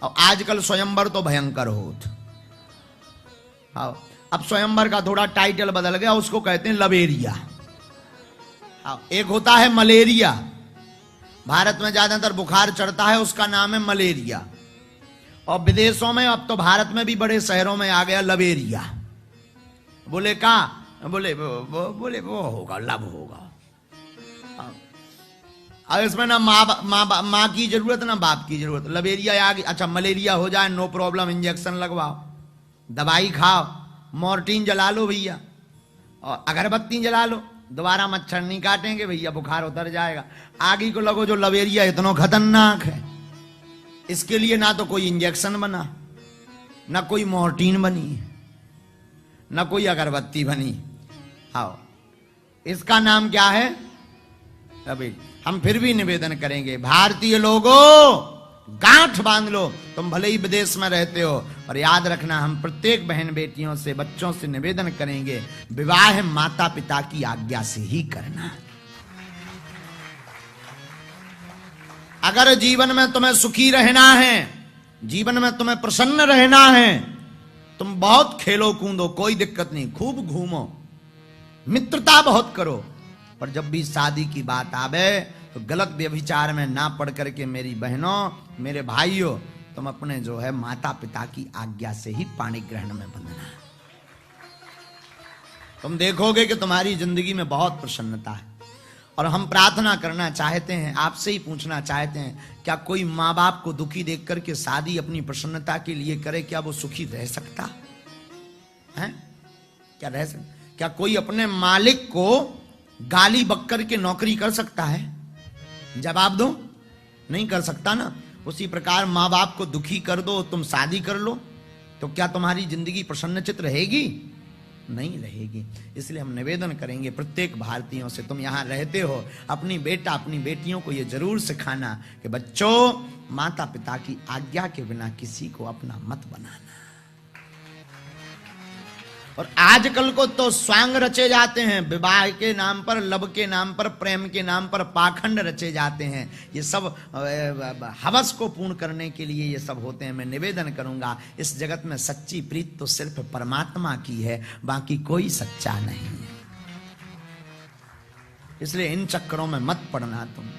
और आजकल स्वयंवर तो भयंकर होत। हाँ, अब स्वयंवर का थोड़ा टाइटल बदल गया, उसको कहते हैं लवेरिया। हाँ, एक होता है मलेरिया, भारत में ज्यादातर बुखार चढ़ता है, उसका नाम है मलेरिया। और विदेशों में, अब तो भारत में भी बड़े शहरों में आ गया लवेरिया। बोले कहा, बोले वो होगा, लब होगा। अब इसमें ना माँ की जरूरत ना बाप की जरूरत। लवेरिया आ गई, अच्छा मलेरिया हो जाए नो प्रॉब्लम, इंजेक्शन लगवाओ, दवाई खाओ, मॉर्टिन जला लो भैया, और अगरबत्ती जला लो, दोबारा मच्छर नहीं काटेंगे भैया, बुखार उतर जाएगा। आगे को लगो जो लवेरिया इतना खतरनाक है, इसके लिए ना तो कोई इंजेक्शन बना, ना कोई मॉर्टिन बनी, ना कोई अगरबत्ती बनी। हाँ, इसका नाम क्या है? अभी हम फिर भी निवेदन करेंगे, भारतीय लोगों गांठ बांध लो। तुम भले ही विदेश में रहते हो, और याद रखना, हम प्रत्येक बहन बेटियों से, बच्चों से निवेदन करेंगे, विवाह माता पिता की आज्ञा से ही करना। अगर जीवन में तुम्हें सुखी रहना है, जीवन में तुम्हें प्रसन्न रहना है, तुम बहुत खेलो कूदो, कोई दिक्कत नहीं, खूब घूमो, मित्रता बहुत करो, पर जब भी शादी की बात आवे तो गलत व्यभिचार में ना पड़ करके मेरी बहनों, मेरे भाइयों, तुम अपने जो है माता पिता की आज्ञा से ही पाणी ग्रहण में बंधना। तुम देखोगे कि तुम्हारी जिंदगी में बहुत प्रसन्नता है। और हम प्रार्थना करना चाहते हैं, आपसे ही पूछना चाहते हैं, क्या कोई माँ बाप को दुखी देख करके शादी अपनी प्रसन्नता के लिए करे? क्या वो सुखी रह सकता है? क्या रह सकता? क्या कोई अपने मालिक को गाली बककर के नौकरी कर सकता है? जवाब दो, नहीं कर सकता ना। उसी प्रकार माँ बाप को दुखी कर दो, तुम शादी कर लो, तो क्या तुम्हारी जिंदगी प्रसन्नचित रहेगी? नहीं रहेगी। इसलिए हम निवेदन करेंगे प्रत्येक भारतीयों से, तुम यहाँ रहते हो, अपनी बेटा अपनी बेटियों को ये जरूर सिखाना कि बच्चों, माता पिता की आज्ञा के बिना किसी को अपना मत बनाना। और आजकल को तो स्वांग रचे जाते हैं, विवाह के नाम पर, लब के नाम पर, प्रेम के नाम पर पाखंड रचे जाते हैं। ये सब हवस को पूर्ण करने के लिए ये सब होते हैं। मैं निवेदन करूंगा, इस जगत में सच्ची प्रीत तो सिर्फ परमात्मा की है, बाकी कोई सच्चा नहीं है। इसलिए इन चक्करों में मत पड़ना, तुम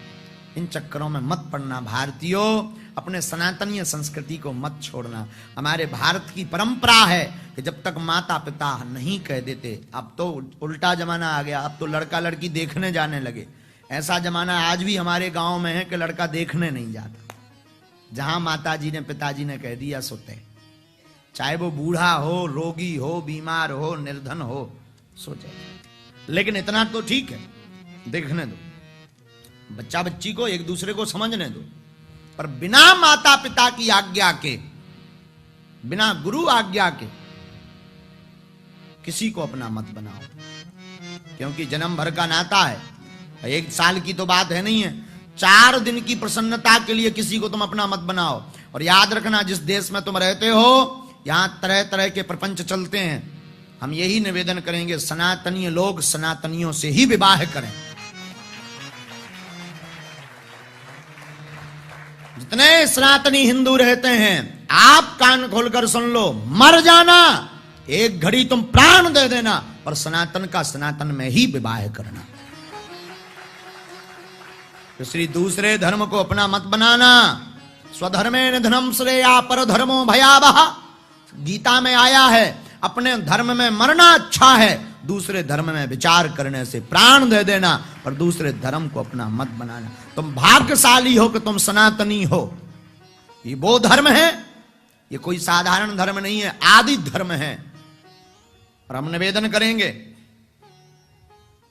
इन चक्करों में मत पड़ना। भारतीयों, अपने सनातनीय संस्कृति को मत छोड़ना। हमारे भारत की परंपरा है कि जब तक माता पिता नहीं कह देते, अब तो उल्टा जमाना आ गया, अब तो लड़का लड़की देखने जाने लगे। ऐसा जमाना आज भी हमारे गांव में है कि लड़का देखने नहीं जाता। जहां माताजी ने पिताजी ने कह दिया सोते, चाहे वो बूढ़ा हो, रोगी हो, बीमार हो, निर्धन हो, सो जाए। लेकिन इतना तो ठीक है, देखने दो, बच्चा बच्ची को एक दूसरे को समझने दो, पर बिना माता पिता की आज्ञा के, बिना गुरु आज्ञा के किसी को अपना मत बनाओ। क्योंकि जन्म भर का नाता है, एक साल की तो बात है नहीं है। 4 दिन की प्रसन्नता के लिए किसी को तुम अपना मत बनाओ। और याद रखना, जिस देश में तुम रहते हो, यहां तरह तरह के प्रपंच चलते हैं। हम यही निवेदन करेंगे, सनातनीय लोग सनातनियों से ही विवाह करें। जितने सनातनी हिंदू रहते हैं, आप कान खोलकर सुन लो, मर जाना, एक घड़ी तुम प्राण दे देना, और सनातन का सनातन में ही विवाह करना। इसलिए दूसरे धर्म को अपना मत बनाना। स्वधर्मे निधनम श्रेया पर धर्मो भयावह, गीता में आया है। अपने धर्म में मरना अच्छा है, दूसरे धर्म में विचार करने से प्राण दे देना, और दूसरे धर्म को अपना मत बनाना। तुम भाग्यशाली हो कि तुम सनातनी हो। ये वो धर्म है, ये कोई साधारण धर्म नहीं है, आदि धर्म है। और हम निवेदन करेंगे,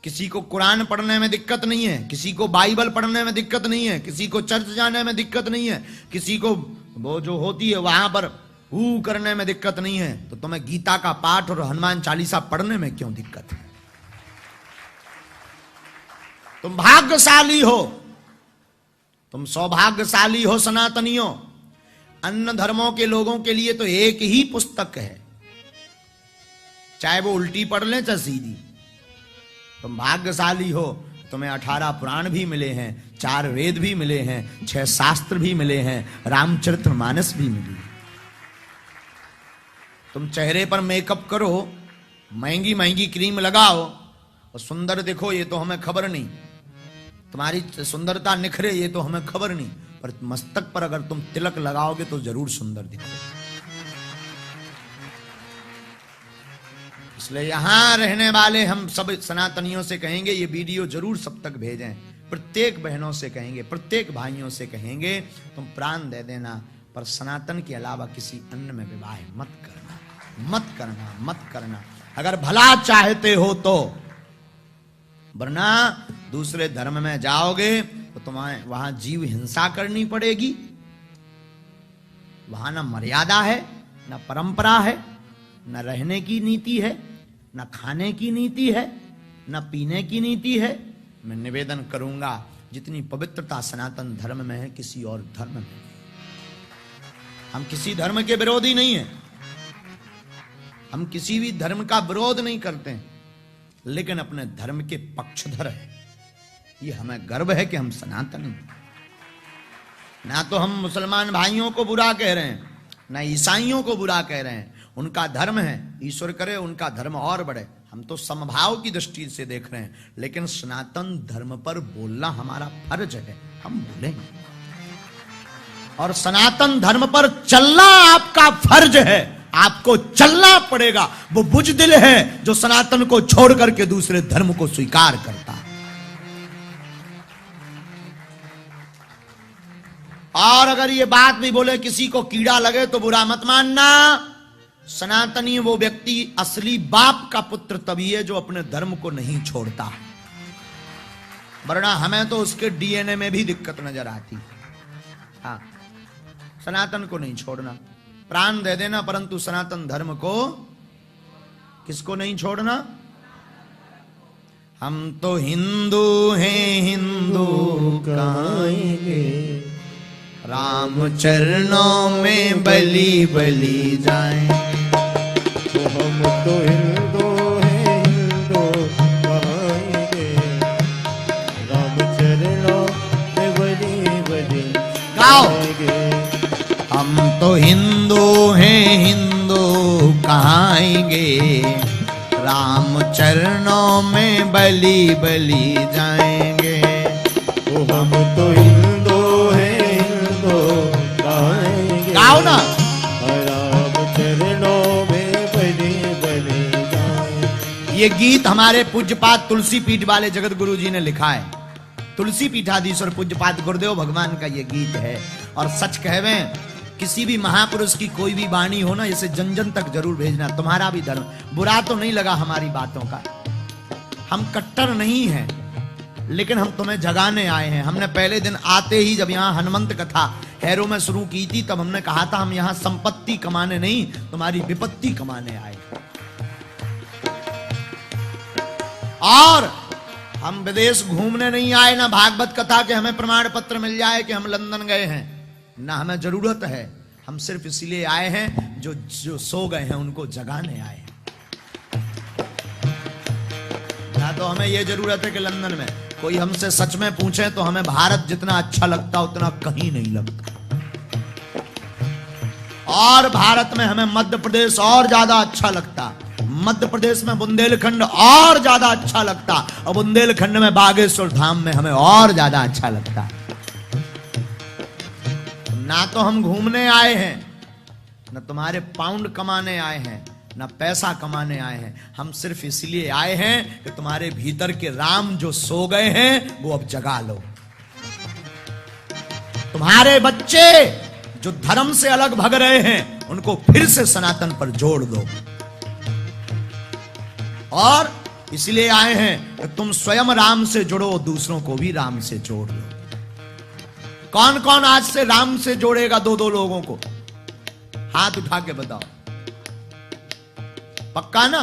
किसी को कुरान पढ़ने में दिक्कत नहीं है, किसी को बाइबल पढ़ने में दिक्कत नहीं है, किसी को चर्च जाने में दिक्कत नहीं है, किसी को वो जो होती है वहां पर करने में दिक्कत नहीं है, तो तुम्हें गीता का पाठ और हनुमान चालीसा पढ़ने में क्यों दिक्कत है? तुम भाग्यशाली हो, तुम सौभाग्यशाली हो सनातनियों। अन्य धर्मों के लोगों के लिए तो एक ही पुस्तक है, चाहे वो उल्टी पढ़ ले चाहे सीधी। तुम भाग्यशाली हो, तुम्हें 18 पुराण भी मिले हैं, 4 वेद भी मिले हैं, 6 शास्त्र भी मिले हैं, रामचरितमानस भी मिली है। तुम चेहरे पर मेकअप करो, महंगी महंगी क्रीम लगाओ और सुंदर दिखो, ये तो हमें खबर नहीं। तुम्हारी सुंदरता निखरे, ये तो हमें खबर नहीं। पर मस्तक पर अगर तुम तिलक लगाओगे तो जरूर सुंदर दिखोगे। इसलिए यहां रहने वाले हम सब सनातनियों से कहेंगे, ये वीडियो जरूर सब तक भेजें। प्रत्येक बहनों से कहेंगे, प्रत्येक भाइयों से कहेंगे, तुम प्राण दे देना, पर सनातन के अलावा किसी अन्य में विवाह मत करना, मत करना, मत करना। अगर भला चाहते हो तो, वरना दूसरे धर्म में जाओगे तो तुम्हें वहां जीव हिंसा करनी पड़ेगी। वहां ना मर्यादा है, ना परंपरा है, ना रहने की नीति है, ना खाने की नीति है, ना पीने की नीति है। मैं निवेदन करूंगा, जितनी पवित्रता सनातन धर्म में है किसी और धर्म में नहीं। हम किसी धर्म के विरोधी नहीं हैं, हम किसी भी धर्म का विरोध नहीं करते हैं, लेकिन अपने धर्म के पक्षधर है। ये हमें गर्व है कि हम सनातन हैं। ना तो हम मुसलमान भाइयों को बुरा कह रहे हैं, ना ईसाइयों को बुरा कह रहे हैं। उनका धर्म है, ईश्वर करे उनका धर्म और बढ़े। हम तो समभाव की दृष्टि से देख रहे हैं, लेकिन सनातन धर्म पर बोलना हमारा फर्ज है, हम बोलेंगे। और सनातन धर्म पर चलना आपका फर्ज है, आपको चलना पड़ेगा। वो बुजदिल है जो सनातन को छोड़ करके दूसरे धर्म को स्वीकार करता है। और अगर ये बात भी बोले किसी को कीड़ा लगे तो बुरा मत मानना। सनातनी वो व्यक्ति असली बाप का पुत्र तभी है जो अपने धर्म को नहीं छोड़ता, वरना हमें तो उसके डीएनए में भी दिक्कत नजर आती। हाँ, सनातन को नहीं छोड़ना, प्राण दे देना, परंतु सनातन धर्म को किसको नहीं छोड़ना। हम तो हिंदू हैं, हिंदू कहाएंगे, राम चरणों में बलि बलि जाएं। तो हम तो हिंदू हैं, हिंदू कहाएंगे, राम चरणों में बलि बलि जाएंगे। हम तो हिंदू हैं, हिंदू कहाएंगे, राम चरणों में बलि बलि जाएंगे। तो हम तो हिंदू हैं, हिंदू कहाएंगे, गाओ ना। राम चरणों में बलि बलि जाएंगे। ये गीत हमारे पूज्यपाद तुलसी पीठ वाले जगत गुरु जी ने लिखा है। तुलसी पीठाधीश्वर पूज्यपाद गुरुदेव भगवान का ये गीत है। और सच कहवे, किसी भी महापुरुष की कोई भी वाणी हो ना, इसे जन जन तक जरूर भेजना। तुम्हारा भी धर्म बुरा तो नहीं लगा हमारी बातों का, हम कट्टर नहीं हैं, लेकिन हम तुम्हें जगाने आए हैं। हमने पहले दिन आते ही जब यहाँ हनुमंत कथा हैरो में शुरू की थी, तब हमने कहा था हम यहाँ संपत्ति कमाने नहीं, तुम्हारी विपत्ति कमाने आए। और हम विदेश घूमने नहीं आए, ना भागवत कथा के हमें प्रमाण पत्र मिल जाए कि हम लंदन गए हैं, ना हमें जरूरत है। हम सिर्फ इसलिए आए हैं जो जो सो गए हैं उनको जगाने आए हैं। ना तो हमें यह जरूरत है कि लंदन में कोई हमसे सच में पूछे तो हमें भारत जितना अच्छा लगता उतना कहीं नहीं लगता। और भारत में हमें मध्य प्रदेश और ज्यादा अच्छा लगता, मध्य प्रदेश में बुंदेलखंड और ज्यादा अच्छा लगता, और बुंदेलखंड में बागेश्वर धाम में हमें और ज्यादा अच्छा लगता। ना तो हम घूमने आए हैं, ना तुम्हारे पाउंड कमाने आए हैं, ना पैसा कमाने आए हैं। हम सिर्फ इसलिए आए हैं कि तुम्हारे भीतर के राम जो सो गए हैं वो अब जगा लो। तुम्हारे बच्चे जो धर्म से अलग भग रहे हैं उनको फिर से सनातन पर जोड़ दो। और इसलिए आए हैं कि तुम स्वयं राम से जुड़ो, दूसरों को भी राम से जोड़ लो। कौन कौन आज से राम से जोड़ेगा 2-2 लोगों को? हाथ उठा के बताओ। पक्का ना?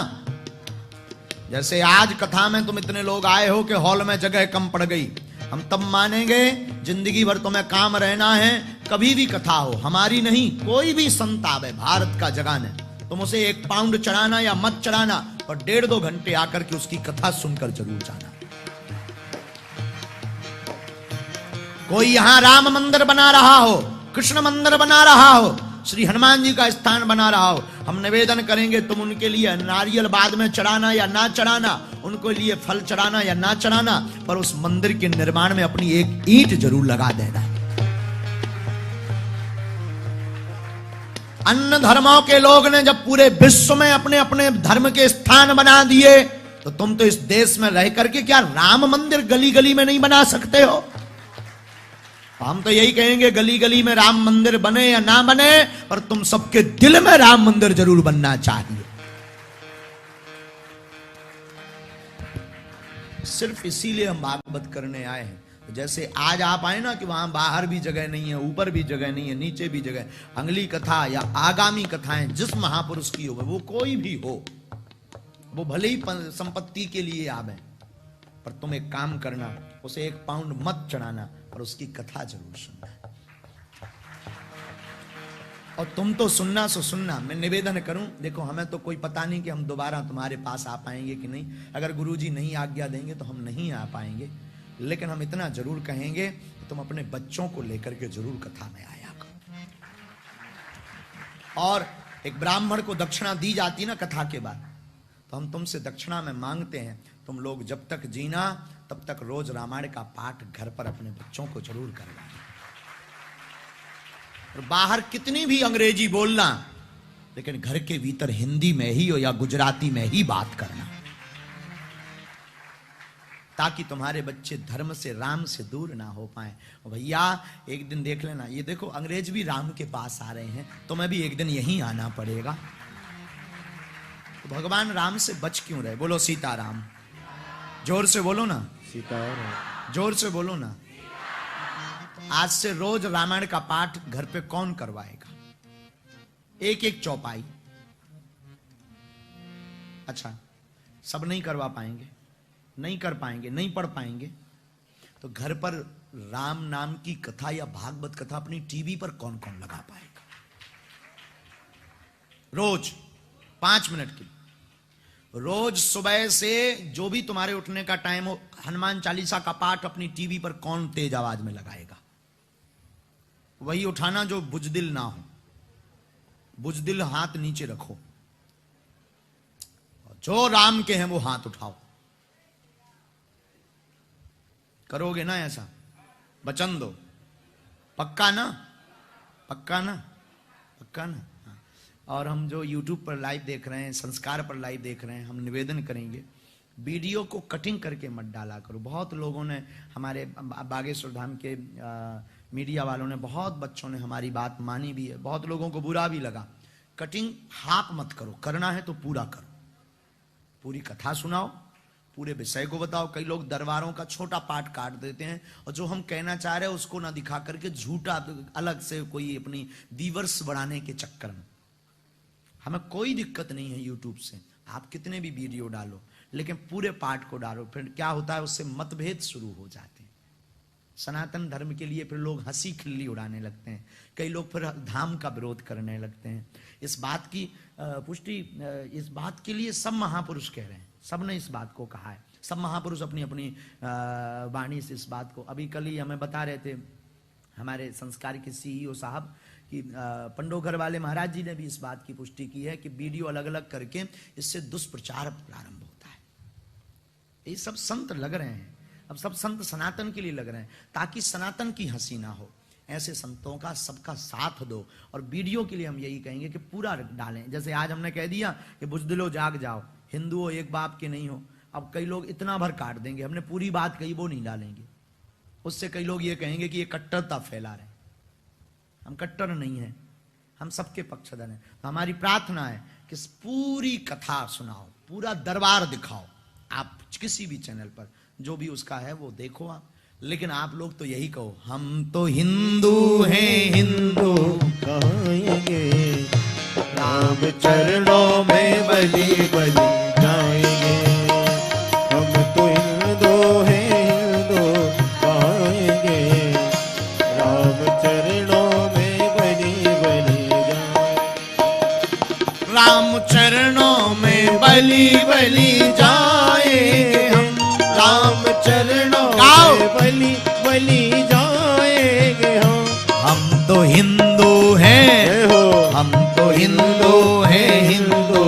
जैसे आज कथा में तुम इतने लोग आए हो कि हॉल में जगह कम पड़ गई, हम तब मानेंगे जिंदगी भर तुम्हें काम रहना है। कभी भी कथा हो, हमारी नहीं, कोई भी संत आवे भारत का जगाने, तुम उसे 1 पाउंड चढ़ाना या मत चढ़ाना, पर 1.5-2 घंटे आकर के उसकी कथा सुनकर जरूर जाना। कोई यहां राम मंदिर बना रहा हो, कृष्ण मंदिर बना रहा हो, श्री हनुमान जी का स्थान बना रहा हो, हम निवेदन करेंगे तुम उनके लिए नारियल बाद में चढ़ाना या ना चढ़ाना, उनको लिए फल चढ़ाना या ना चढ़ाना, पर उस मंदिर के निर्माण में अपनी एक ईंट जरूर लगा देना। अन्य धर्मों के लोग ने जब पूरे विश्व में अपने अपने धर्म के स्थान बना दिए, तो तुम तो इस देश में रह करके क्या राम मंदिर गली गली में नहीं बना सकते हो? हम तो यही कहेंगे गली गली में राम मंदिर बने या ना बने, पर तुम सबके दिल में राम मंदिर जरूर बनना चाहिए। सिर्फ इसीलिए हम भागवत करने आए हैं। जैसे आज आप आए ना कि वहां बाहर भी जगह नहीं है, ऊपर भी जगह नहीं है, नीचे भी जगह, अगली कथा या आगामी कथाएं जिस महापुरुष की हो, वो कोई भी हो, वो भले ही संपत्ति के लिए आवे, पर तुम एक काम करना, उसे 1 पाउंड मत चढ़ाना, पर उसकी कथा जरूर सुनना। और तुम तो सुनना सो सुनना। मैं निवेदन करूं, देखो हमें तो कोई पता नहीं कि हम दोबारा तुम्हारे पास आ पाएंगे कि नहीं, अगर गुरुजी नहीं आज्ञा देंगे तो हम नहीं आ पाएंगे, लेकिन हम इतना जरूर कहेंगे कि तुम अपने बच्चों को लेकर के जरूर कथा में आया करो। और एक ब्राह्मण को दक्षिणा दी जाती ना कथा के बाद, तो हम तुमसे दक्षिणा में मांगते हैं, तुम लोग जब तक जीना तब तक रोज रामायण का पाठ घर पर अपने बच्चों को जरूर करवाएं। और बाहर कितनी भी अंग्रेजी बोलना, लेकिन घर के भीतर हिंदी में ही हो या गुजराती में ही बात करना, ताकि तुम्हारे बच्चे धर्म से, राम से दूर ना हो पाए। भैया एक दिन देख लेना, ये देखो अंग्रेज भी राम के पास आ रहे हैं, तुम्हें भी एक दिन यहीं आना पड़ेगा। तो भगवान राम से बच क्यों रहे? बोलो सीताराम, जोर से बोलो ना, सीताराम, जोर से बोलो ना। आज से रोज रामायण का पाठ घर पे कौन करवाएगा? एक एक चौपाई। अच्छा, सब नहीं करवा पाएंगे, नहीं कर पाएंगे, नहीं पढ़ पाएंगे, तो घर पर राम नाम की कथा या भागवत कथा अपनी टीवी पर कौन कौन लगा पाएगा? रोज 5 मिनट की, रोज सुबह से जो भी तुम्हारे उठने का टाइम हो, हनुमान चालीसा का पाठ अपनी टीवी पर कौन तेज आवाज में लगाएगा? वही उठाना जो बुजदिल ना हो, बुजदिल हाथ नीचे रखो, जो राम के हैं वो हाथ उठाओ। करोगे ना ऐसा? वचन दो, पक्का ना? पक्का ना? पक्का ना? हाँ। और हम जो YouTube पर लाइव देख रहे हैं, संस्कार पर लाइव देख रहे हैं, हम निवेदन करेंगे वीडियो को कटिंग करके मत डाला करो। बहुत लोगों ने, हमारे बागेश्वर धाम के मीडिया वालों ने, बहुत बच्चों ने हमारी बात मानी भी है, बहुत लोगों को बुरा भी लगा। कटिंग हाफ मत करो, करना है तो पूरा करो, पूरी कथा सुनाओ, पूरे विषय को बताओ। कई लोग दरबारों का छोटा पार्ट काट देते हैं, और जो हम कहना चाह रहे हैं उसको ना दिखा करके झूठा अलग से कोई अपनी व्यूअर्स बढ़ाने के चक्कर में। हमें कोई दिक्कत नहीं है यूट्यूब से, आप कितने भी वीडियो डालो, लेकिन पूरे पार्ट को डालो। फिर क्या होता है, उससे मतभेद शुरू हो जाते हैं। सनातन धर्म के लिए फिर लोग हंसी खिल्ली उड़ाने लगते हैं, कई लोग फिर धाम का विरोध करने लगते हैं। इस बात की पुष्टि, इस बात के लिए सब महापुरुष कह रहे हैं, सब ने इस बात को कहा है, सब महापुरुष अपनी अपनी वाणी से इस बात को। अभी कल ही हमें बता रहे थे हमारे संस्कार के CEO साहब कि पंडोघर वाले महाराज जी ने भी इस बात की पुष्टि की है कि वीडियो अलग अलग करके इससे दुष्प्रचार प्रारंभ होता है। ये सब संत लग रहे हैं, अब सब संत सनातन के लिए लग रहे हैं, ताकि सनातन की हंसी ना हो। ऐसे संतों का सबका साथ दो। और वीडियो के लिए हम यही कहेंगे कि पूरा डालें। जैसे आज हमने कह दिया कि बुजदिलो जाग जाओ, हिंदू हो एक बाप के नहीं हो, अब कई लोग इतना भर काट देंगे, हमने पूरी बात कही वो नहीं डालेंगे। उससे कई लोग ये कहेंगे कि ये कट्टरता फैला रहे। हम कट्टर नहीं है, हम सबके पक्षधर हैं। तो हमारी प्रार्थना है कि पूरी कथा सुनाओ, पूरा दरबार दिखाओ। आप किसी भी चैनल पर जो भी उसका है वो देखो आप, लेकिन आप लोग तो यही कहो, हम तो हिंदू हैं, हिंदू कहेंगे, राम चरणों में बलि बलि जाएंगे। हम तो हिंदू हैं, हिंदू कहेंगे, राम चरणों में बलि बलि जाएंगे। राम चरणों में बलि बलि जाएंगे हम, राम चरणों गाओ। में बलि बलि जाएंगे। तो हिंदू हैं, जय हो। हम तो हिंदू हैं, हिंदू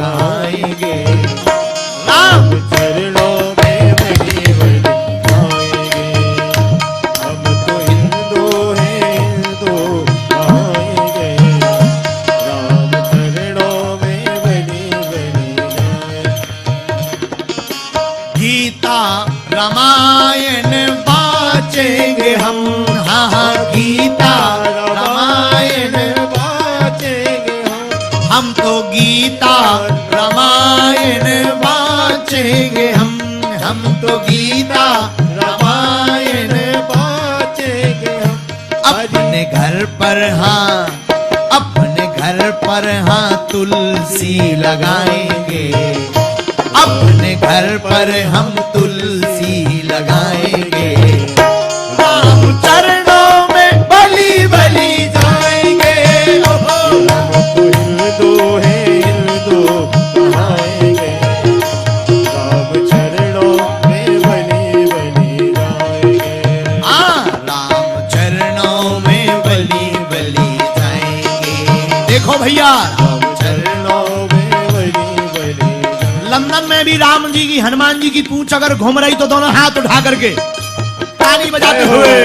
गाएंगे राम चरणों में बलि बलि गाएंगे। हम तो हिंदू हैं, हिंदू गाएंगे। राम चरणों में बलि बलि गाएंगे। गीता रामायण बाचेंगे हम, हाँ हाँ गीता रामायण, बाचेंगे हम तो गीता रामायण बाचेंगे हम तो गीता रामायण बाचेंगे हम। अपने घर पर, हाँ अपने घर पर, हाँ तुलसी लगाएंगे, अपने घर पर हम तुलसी लगाएंगे। राम चरणों में बलि बलि जाएंगे। हम तो हिंदू हैं, हिंदू गाएंगे। राम चरणों में बलि बलि गाएंगे। हाँ राम चरणों में बलि बलि जाएंगे। देखो भैया राम चरणों में बलि बलि गाएंगे। लंदन में भी राम जी की हनुमान जी की पूंछ अगर घूम रही तो दोनों हाथ उठा करके ताली बजाते हुए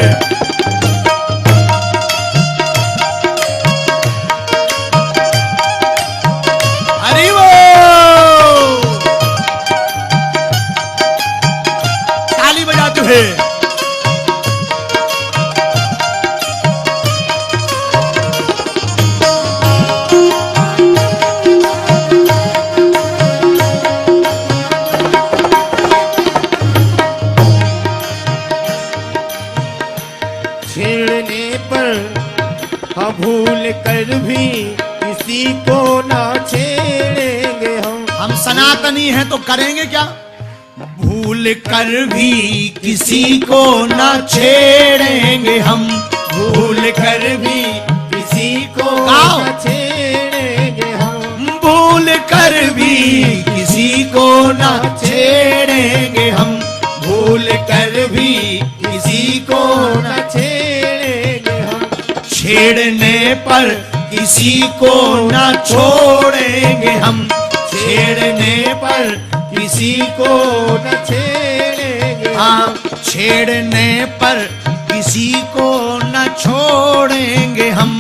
हरि बोल, ताली बजाते हुए छेड़ने पर हम भूल कर भी किसी को ना छेड़ेंगे हम सनातनी हैं तो करेंगे क्या? भूल कर भी किसी को न छेड़ेंगे हम, भूल कर भी किसी को गाओ। ना छेड़ेंगे हम। भूल कर भी किसी को न छेड़ेंगे हम, भूल कर भी किसी को न ना छेड़ेंगे हम। छेड़ने पर किसी को न छोड़ेंगे हम, छेड़ने पर किसी को ना छेड़ेंगे हाँ छेड़ने पर किसी को न छोड़ेंगे हम,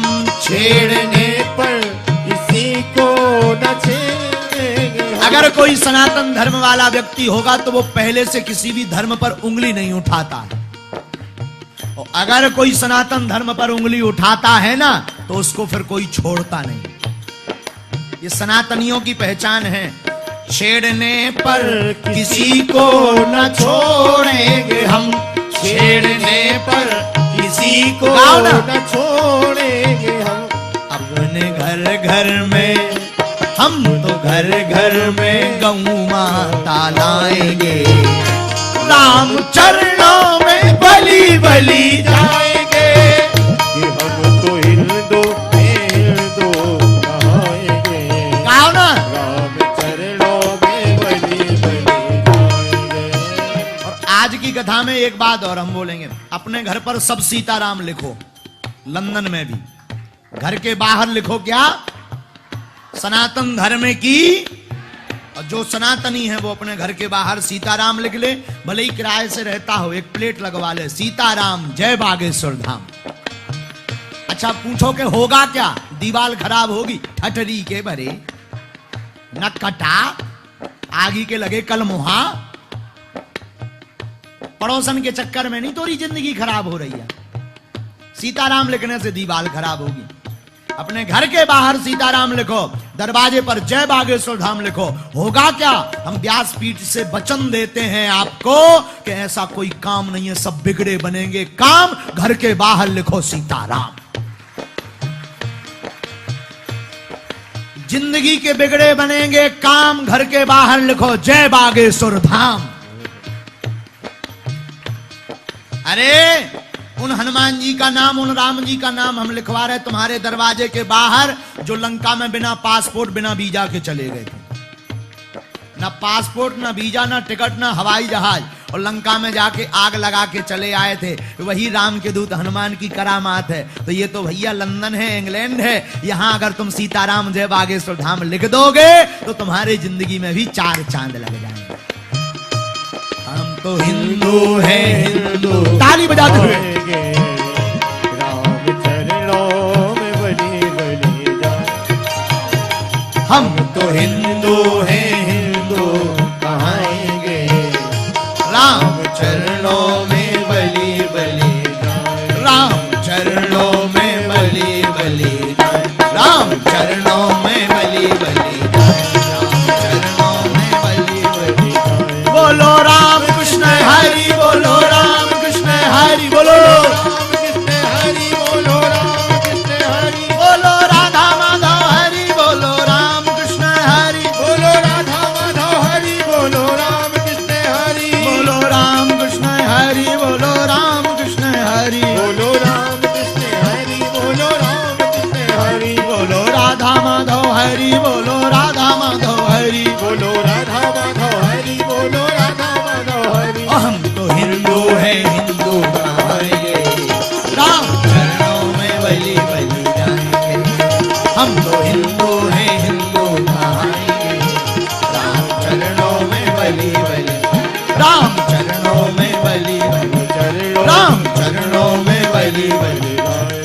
छेड़ने पर किसी को ना छेड़ेंगे हम। अगर कोई सनातन धर्म वाला व्यक्ति होगा तो वो पहले से किसी भी धर्म पर उंगली नहीं उठाता है, और अगर कोई सनातन धर्म पर उंगली उठाता है ना तो उसको फिर कोई छोड़ता नहीं। ये सनातनियों की पहचान है। छेड़ने पर किसी को न छोड़ेंगे हम, छेड़ने पर किसी को ना छोड़ेंगे हम। अपने घर घर में, हम तो घर घर में गौ माता लाएंगे, राम चरणों में बलि बलि जाएंगे। कि हम तो हिंदू हैं, हिंदू कहाएंगे। गाओ ना। राम चरणों में बलि बलि गाएंगे। और आज की कथा में एक बात और हम बोलेंगे, अपने घर पर सब सीताराम लिखो, लंदन में भी घर के बाहर लिखो क्या, सनातन धर्म की। और जो सनातनी है वो अपने घर के बाहर सीताराम लिख ले, भले ही किराए से रहता हो, एक प्लेट लगवा ले, सीताराम जय बागेश्वर धाम। अच्छा पूछो कि होगा क्या? दीवार खराब होगी, ठठरी के भरे न कटा, आगी के लगे कल मुहा, पड़ोसन के चक्कर में नहीं तोरी जिंदगी खराब हो रही है। सीताराम लिखने से दीवार खराब होगी। अपने घर के बाहर सीताराम लिखो, दरवाजे पर जय बागेश्वर धाम लिखो। होगा क्या? हम व्यासपीठ से वचन देते हैं आपको कि ऐसा कोई काम नहीं है, सब बिगड़े बनेंगे काम। घर के बाहर लिखो सीताराम। जिंदगी के बिगड़े बनेंगे काम, घर के बाहर लिखो जय बागेश्वर धाम। अरे उन हनुमान जी का नाम, उन राम जी का नाम हम लिखवा रहे तुम्हारे दरवाजे के बाहर, जो लंका में बिना पासपोर्ट बिना वीजा के चले गए थे। ना पासपोर्ट, ना वीजा, ना टिकट, ना हवाई जहाज, और लंका में जाके आग लगा के चले आए थे। वही राम के दूत हनुमान की करामात है। तो ये तो भैया लंदन है, इंग्लैंड है। यहाँ अगर तुम सीताराम जय बागेश्वर धाम लिख दोगे तो तुम्हारी जिंदगी में भी 4 चांद लग जाएंगे। हम तो हिंदू हैं, हिंदू। ताली बजाते हुए राम चरणों में बलि बलि जाए। हम तो हिंदू हैं, हिंदू कहाएंगे राम चरणों में बलि बलि जाए। राम चरणों में बलि बलि जाए। राम चरणों में बलि बलि जाए। राम चरणों में बलि बलि जाए। बोलो राम कृष्ण हरि, बोलो राम कृष्ण हरि, बोलो राम कृष्ण हरि, बोलो राम कृष्ण हरि, बोलो राधा माधव हरि, बोलो राम कृष्ण हरि, बोलो राधा माधव हरि, बोलो राम कृष्ण हरि, बोलो राम कृष्ण हरि, बोलो राम कृष्ण हरि, बोलो राम कृष्ण हरि, बोलो राम कृष्ण हरि, बोलो राधा माधव हरि, बोलो राधा माधव हरि, बोलो राधा माधव हरि, बोलो राधा माधव हरि। हम तो हिंदू हैं, हिंदू कहाएंगे राम चरणों में बलि बलि जाएंगे। हम तो हिंदू हैं, हिंदू कहाएंगे राम चरणों में बलि बलि, राम चरणों में बलि बलि, राम चरणों में बलि बलि,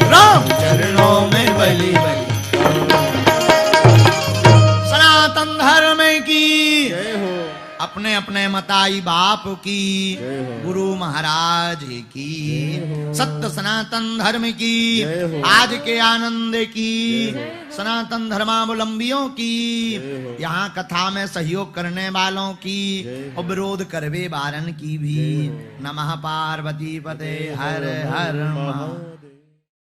राम चरणों में बलि बलि। सनातन धर्म की जय हो, अपने अपने मताई बाप की, जय हो। गुरु महाराज की, सत्य सनातन धर्म की, जय हो। आज के आनंद की, सनातन धर्मावलंबियों की, जय हो। यहाँ कथा में सहयोग करने वालों की जय हो। और विरोध करवे बारन की भी। जय हो। नमः पार्वती पते हर हर महादेव। महादेव।